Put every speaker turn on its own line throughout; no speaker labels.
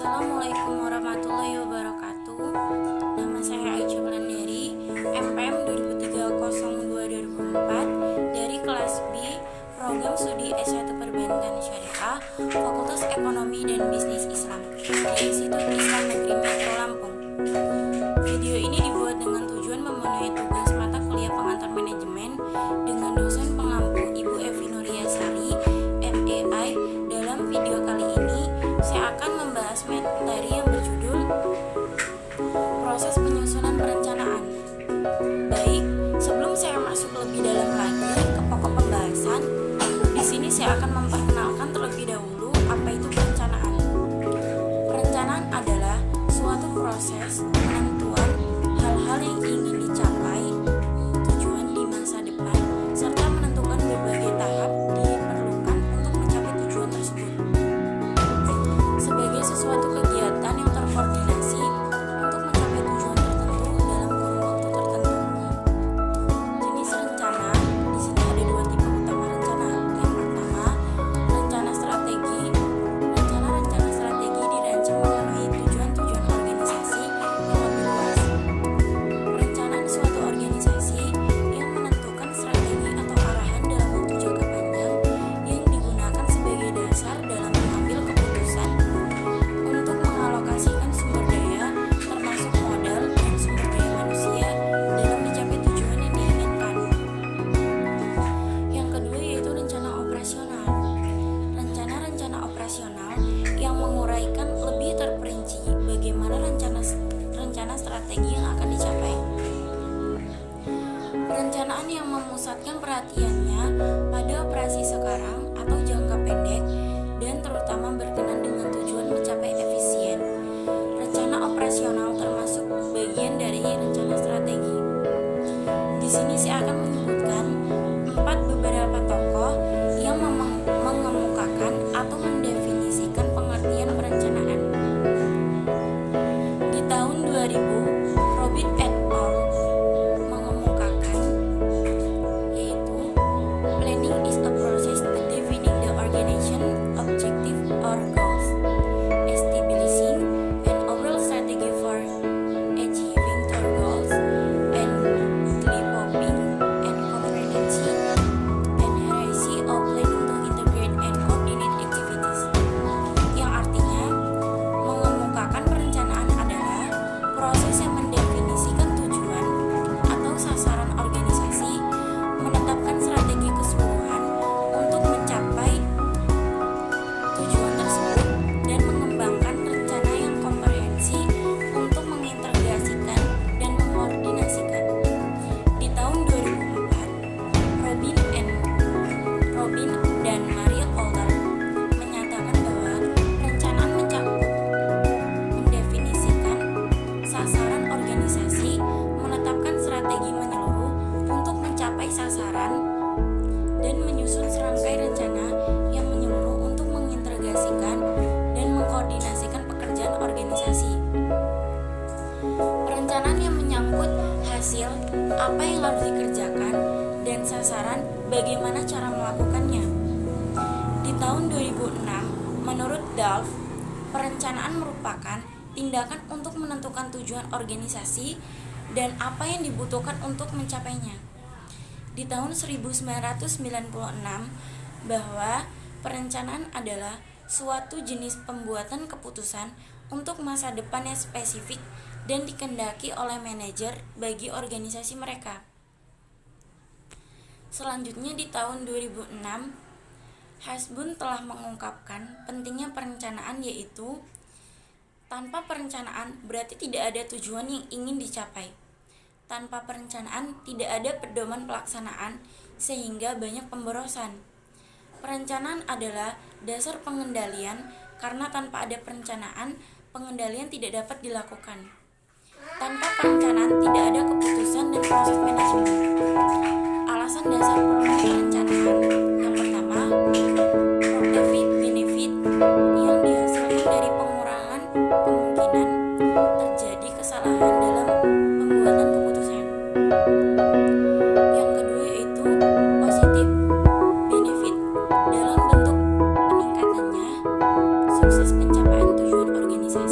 Assalamualaikum warahmatullahi wabarakatuh. Nama saya Aisyah Wulandari, MPM 2003-02-2004 dari kelas B, Program Studi S1 Perbankan Syariah, Fakultas Ekonomi dan Bisnis Islam di Institut Islam Negeri Metro Lampung. Video ini dibuat dengan tujuan memenuhi tugas mata kuliah pengantar manajemen dengan dosen pengampu Ibu Evi Nuriasari, MEI. Dalam video kali ini, saya akan membahas materi yang berjudul proses penyusunan perencanaan. Baik, sebelum saya masuk lebih dalam lagi ke pokok pembahasan, di sini saya akan memperkenalkan terlebih dahulu apa itu perencanaan. Perencanaan adalah suatu proses penentuan hal-hal yang ingin dicapai, tujuan di masa depan, serta menentukan berbagai tahap diperlukan untuk mencapai tujuan tersebut. Sebagai sesuatu kegiatan yang terkoordinasi untuk mencapai tujuan tertentu dalam kurun waktu tertentu. Jenis rencana, di sini ada dua tipe utama rencana. Yang pertama, rencana strategi. Rencana strategi dirancang memenuhi tujuan-tujuan organisasi yang lebih luas. Perencanaan suatu organisasi yang menentukan strategi atau arahan dalam waktu jangka panjang yang digunakan sebagai dasar dalam mengambil keputusan untuk mengalokasikan sumber daya termasuk modal dan sumber daya manusia dalam mencapai tujuan yang diinginkan. Yang kedua yaitu rencana operasional. Rencana operasional yang menguraikan lebih terperinci bagaimana rencana strategi yang akan dicapai. Perencanaan yang memusatkan perhatiannya pada operasi sekarang atau jangka pendek dan terutama berkenan dengan tujuan mencapai efisien. Rencana operasional termasuk bagian dari rencana strategi. Di sini saya akan menyebutkan 4 beberapa tokoh yang mengemukakan atau mendefinisikan pengertian perencanaan. Di tahun 2000, Robin et al. Mengemukakan yaitu planning is a process to defining the organization, objective or goals, establishing an overall strategy for achieving their goals, and developing and comprehensive and hierarchy of planning to integrate and coordinate activities. Yang artinya, mengemukakan perencanaan adalah proses yang mendefinisikan tujuan atau sasaran organisasi, menetapkan strategi keseluruhan untuk mencapai tujuan tersebut, dan mengembangkan rencana yang komprehensif untuk mengintegrasikan dan mengkoordinasikan. Di tahun 2004, Robin dan Maria Coulter menyatakan bahwa perencanaan mencakup mendefinisikan sasaran organisasi, menetapkan strategi menyeluruh untuk mencapai sasaran, dan menyusun serangkai rencana yang menyeluruh untuk mengintegrasikan dan mengkoordinasikan pekerjaan organisasi. Perencanaan yang menyangkut hasil, apa yang harus dikerjakan, dan sasaran, bagaimana cara melakukannya. Di tahun 2006, menurut Delft, perencanaan merupakan tindakan untuk menentukan tujuan organisasi dan apa yang dibutuhkan untuk mencapainya. Di tahun 1996, bahwa perencanaan adalah suatu jenis pembuatan keputusan untuk masa depan yang spesifik dan dikendaki oleh manajer bagi organisasi mereka. Selanjutnya di tahun 2006, Hasbun telah mengungkapkan pentingnya perencanaan, yaitu tanpa perencanaan berarti tidak ada tujuan yang ingin dicapai. Tanpa perencanaan tidak ada pedoman pelaksanaan sehingga banyak pemborosan. Perencanaan adalah dasar pengendalian karena tanpa ada perencanaan, pengendalian tidak dapat dilakukan. Tanpa perencanaan tidak ada keputusan dan proses manajemen. Alasan dasar perlunya perencanaan. Yang pertama, protective benefit yang dihasilkan dari pengurangan kemungkinan terjadi kesalahan dalam pembuatan keputusan. Yang kedua yaitu positive benefit dalam bentuk peningkatannya sukses pencapaian tujuan organisasi.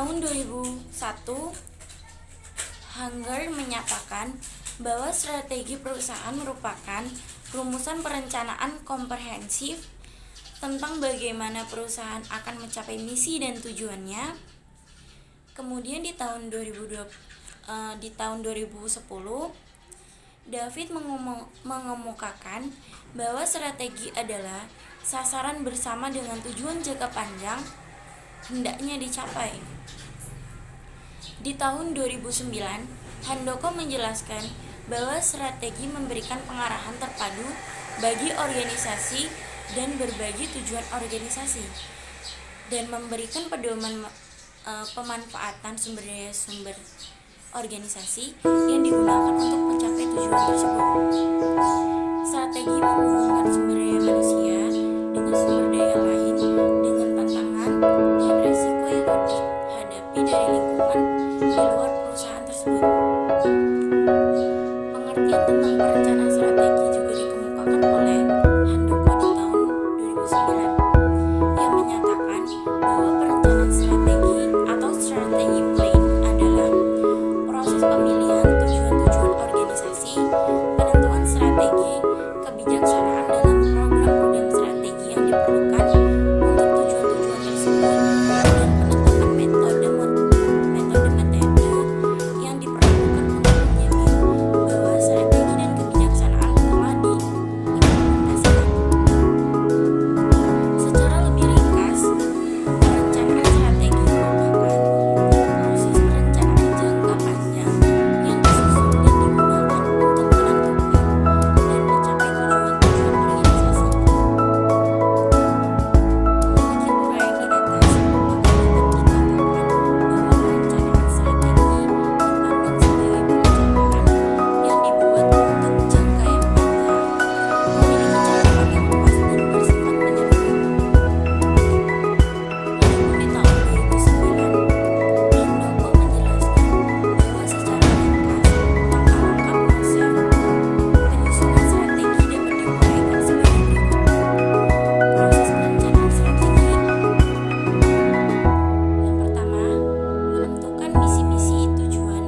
tahun 2001, Hanger menyatakan bahwa strategi perusahaan merupakan rumusan perencanaan komprehensif tentang bagaimana perusahaan akan mencapai misi dan tujuannya. Kemudian di tahun 2010, David mengemukakan bahwa strategi adalah sasaran bersama dengan tujuan jangka panjang hendaknya dicapai. Di tahun 2009, Handoko menjelaskan bahwa strategi memberikan pengarahan terpadu bagi organisasi dan berbagi tujuan organisasi, dan memberikan pedoman pemanfaatan sumber daya sumber organisasi yang digunakan untuk mencapai tujuan tersebut. Strategi menghubungkan sumber daya manusia dengan sumber daya lain dengan tantangan dan resiko yang dihadapi dari lingkungan di luar perusahaan tersebut. Pengertian tentang perencanaan strategi juga dikemukakan oleh Handoko di tahun 2009, yang menyatakan bahwa perencanaan strategi atau strategi plan adalah proses pemilihan tujuan-tujuan organisasi, penentuan strategi, kebijaksanaan dalam program-program strategi yang diperlukan untuk tujuan-tujuan tersebut, dan penentuan metode-metode yang diperlukan untuk menjamin bahwa strategi dan kebijaksanaan telah diimplementasikan. Secara lebih ringkas, perencanaan strategi merupakan proses perencanaan jangka panjang yang disusun dan digunakan untuk menentukan dan mencapai tujuan-tujuan organisasi. Meski uraian di atas, maka dapat dikatakan bahwa perencanaan strategi dipandang sebagai perencanaan yang dibuat untuk jangka yang panjang, memiliki cakupan yang luas dan bersifat menyeluruh. Adapun di tahun 2009, Handoko menjelaskan bahwa secara ringkas, langkah-langkah konsep penyusunan strategi dapat diuraikan sebagai berikut. Proses perencanaan strategi. Yang pertama, menentukan misi-misi tujuan,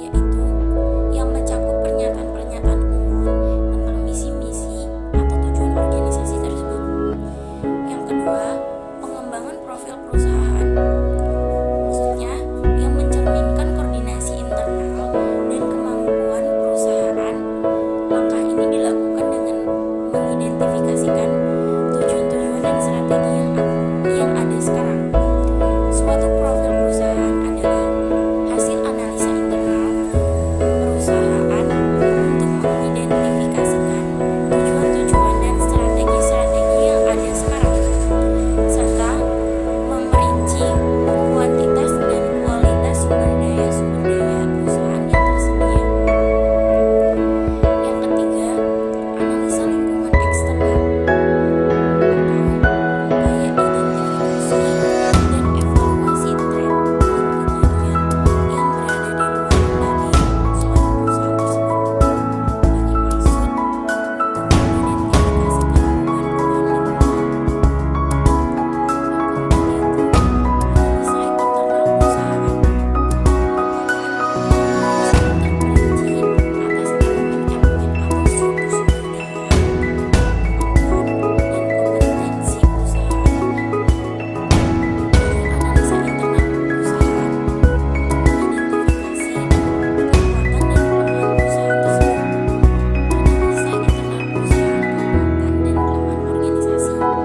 yaitu yang mencakup pernyataan-pernyataan umum tentang misi-misi atau tujuan organisasi tersebut. Yang kedua, pengembangan profil perusahaan, maksudnya yang mencerminkan koordinasi internal dan kemampuan perusahaan. Langkah ini dilakukan dengan mengidentifikasikan tujuan-tujuan dan strategi yang ada sekarang. Suatu profil perusahaan adalah hasil analisa internal perusahaan untuk mengidentifikasikan tujuan-tujuan dan strategi-strategi yang ada sekarang, serta memperinci kuantitas dan kualitas sumber daya perusahaan yang tersedia. Yang ketiga, analisa lingkungan eksternal atau upaya identifikasi dan evaluasi tren dan kejadian yang berada di luar dari suatu perusahaan tersebut, dengan maksud untuk mengidentifikasikan perubahan-perubahan lingkungan. Yang keempat yaitu analisa internal perusahaan,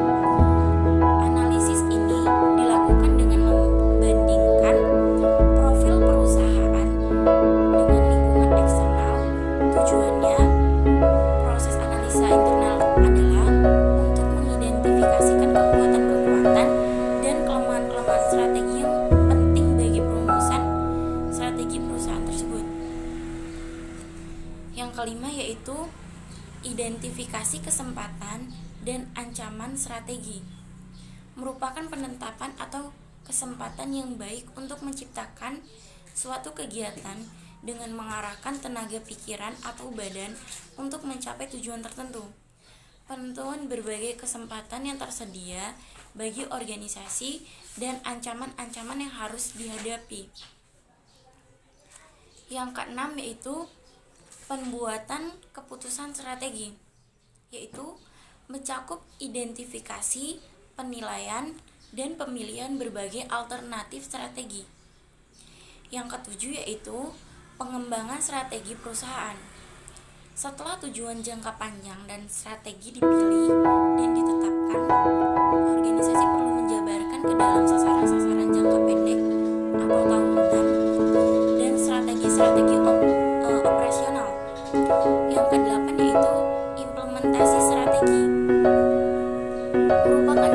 analisis ini dilakukan dengan membandingkan profil perusahaan dengan lingkungan eksternal. Tujuannya, proses analisa internal adalah untuk mengidentifikasikan kekuatan-kekuatan dan kelemahan-kelemahan strategi yang penting bagi perumusan strategi perusahaan tersebut. Yang kelima yaitu identifikasi kesempatan dan ancaman strategi, merupakan penetapan atau kesempatan yang baik untuk menciptakan suatu kegiatan dengan mengarahkan tenaga pikiran atau badan untuk mencapai tujuan tertentu. penentuan berbagai kesempatan yang tersedia bagi organisasi dan ancaman-ancaman yang harus dihadapi. Yang keenam yaitu pembuatan keputusan strategi, yaitu mencakup identifikasi, penilaian, dan pemilihan berbagai alternatif strategi. Yang ketujuh yaitu pengembangan strategi perusahaan. Setelah tujuan jangka panjang dan strategi dipilih dan ditetapkan, organisasi perlu menjabarkan ke dalam sasaran-sasaran jangka pendek atau tahunan dan strategi-strategi operasional. Yang kedelapan yaitu implementasi strategi, merupakan